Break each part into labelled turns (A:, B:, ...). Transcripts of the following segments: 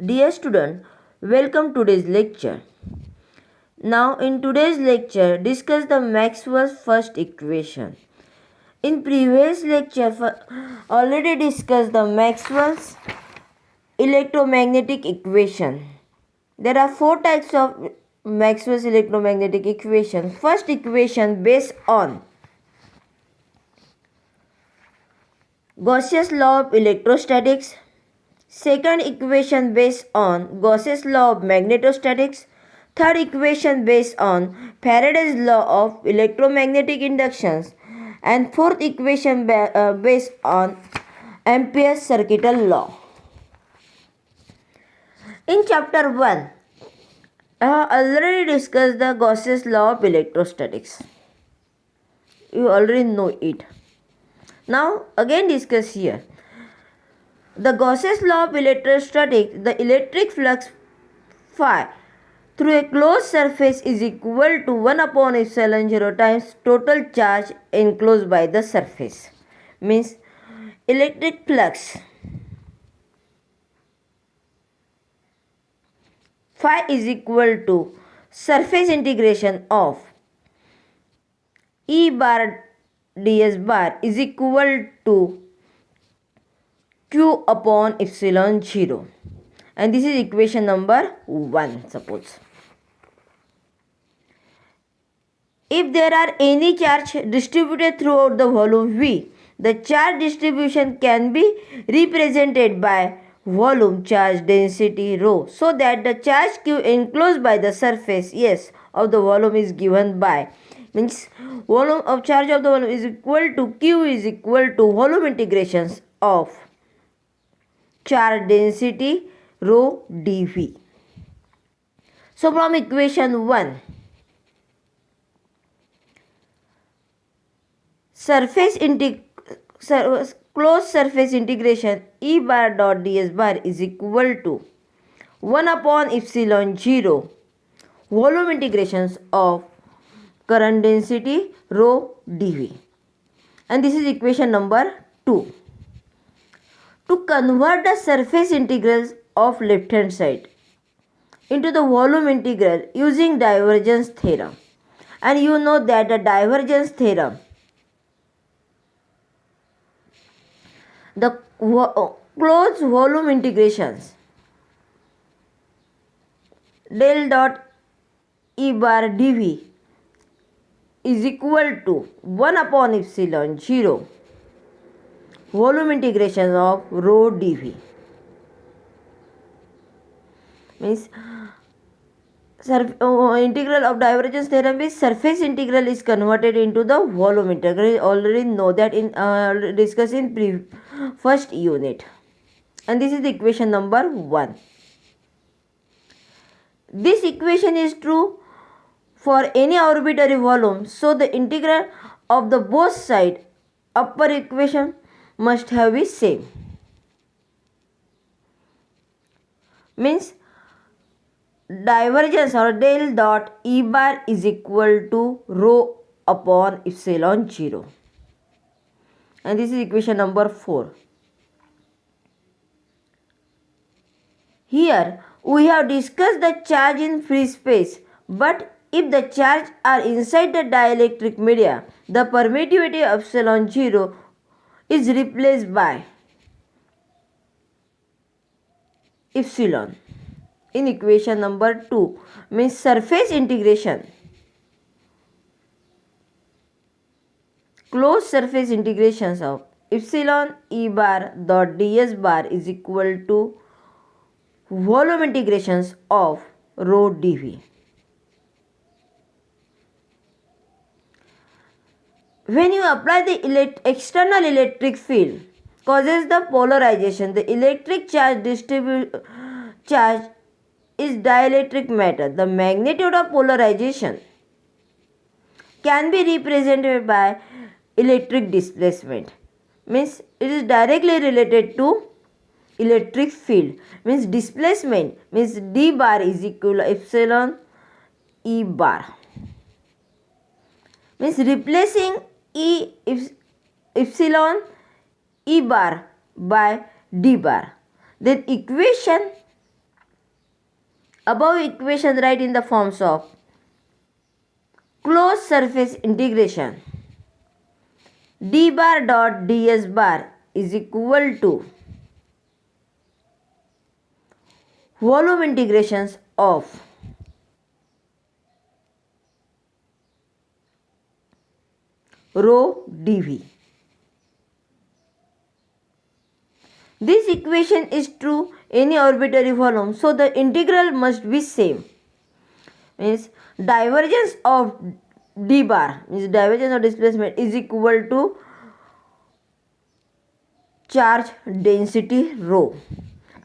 A: Dear student, welcome to today's lecture. Now in today's lecture, discuss the Maxwell's first equation. In previous lecture, already discussed the Maxwell's electromagnetic equation. There are four types of Maxwell's electromagnetic equation. First equation based on Gauss's law of electrostatics. Second equation based on Gauss's law of magnetostatics. Third equation based on Faraday's law of electromagnetic inductions. And fourth equation based on Ampere's circuital law. In chapter 1, I have already discussed the Gauss's law of electrostatics. You already know it. Now again discuss here. The Gauss's law of electrostatics, the electric flux phi through a closed surface is equal to 1 upon epsilon 0 times total charge enclosed by the surface. Means electric flux phi is equal to surface integration of E bar ds bar is equal to Q upon epsilon 0, and this is equation number 1. Suppose if there are any charge distributed throughout the volume V, the charge distribution can be represented by volume charge density rho, so that the charge Q enclosed by the surface S of the volume is given by, means volume of charge of the volume is equal to Q is equal to volume integrations of charge density rho dV. So from equation 1, closed surface integration E bar dot ds bar is equal to 1 upon epsilon 0 volume integrations of current density rho dV, and this is equation number 2. To convert the surface integrals of left hand side into the volume integral using divergence theorem, and you know that the divergence theorem, the closed volume integrations del dot E bar dV is equal to 1 upon epsilon 0 volume integration of rho dV. Means integral of divergence theorem is surface integral is converted into the volume integral. You already know that in discussed in first unit, and this is the equation number 1. This equation is true for any arbitrary volume, so the integral of the both side upper equation must have be same. Means divergence or del dot E bar is equal to rho upon epsilon 0, and this is equation number 4. Here we have discussed the charge in free space, but if the charge are inside the dielectric media, the permittivity of epsilon 0 is replaced by epsilon in equation number 2. Means surface integration, closed surface integrations of epsilon E bar dot ds bar is equal to volume integrations of rho dV. When you apply the external electric field causes the polarization, the electric charge charge is dielectric matter. The magnitude of polarization can be represented by electric displacement. Means it is directly related to electric field. Means displacement means d bar is equal to epsilon E bar. Means replacing epsilon E bar by d bar. Then equation Above equation write in the forms of closed surface integration. D bar dot ds bar is equal to volume integrations of rho dv. This equation is true any arbitrary volume, so the integral must be same. Means divergence of d bar, means divergence of displacement, is equal to charge density rho,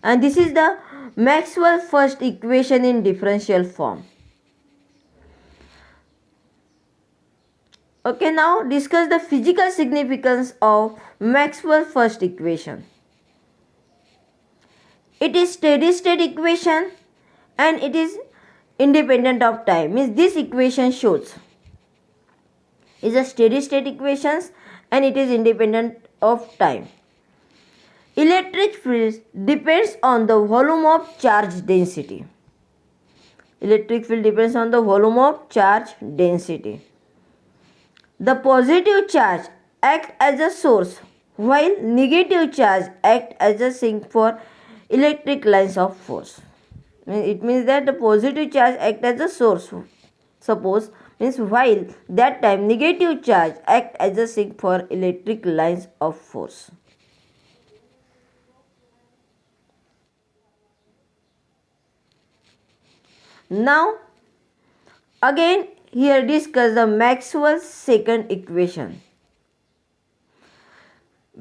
A: and this is the Maxwell first equation in differential form. Okay, now discuss the physical significance of Maxwell first equation. It is steady state equation and it is independent of time. Means this equation shows is a steady state equations and it is independent of time. Electric field depends on the volume of charge density. Electric field depends on the volume of charge density. The positive charge acts as a source while negative charge acts as a sink for electric lines of force. It means that the positive charge acts as a source, suppose, means while that time negative charge acts as a sink for electric lines of force. Now again here discuss the Maxwell's second equation.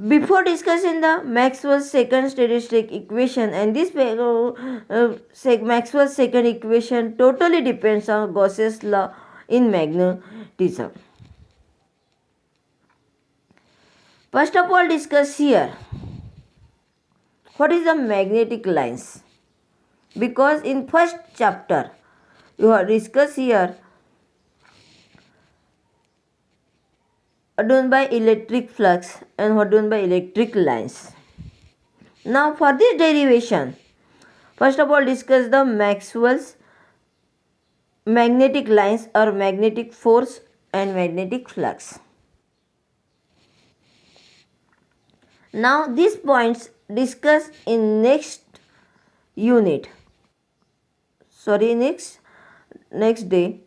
A: Before discussing the Maxwell's second steady state equation, and this Maxwell's second equation totally depends on Gauss's law in magnetism. First of all, discuss here what is the magnetic lines, because in first chapter you have discussed here done by electric flux and what done by electric lines. Now for this derivation, first of all discuss the Maxwell's magnetic lines or magnetic force and magnetic flux. Now these points discussed in next unit, next day.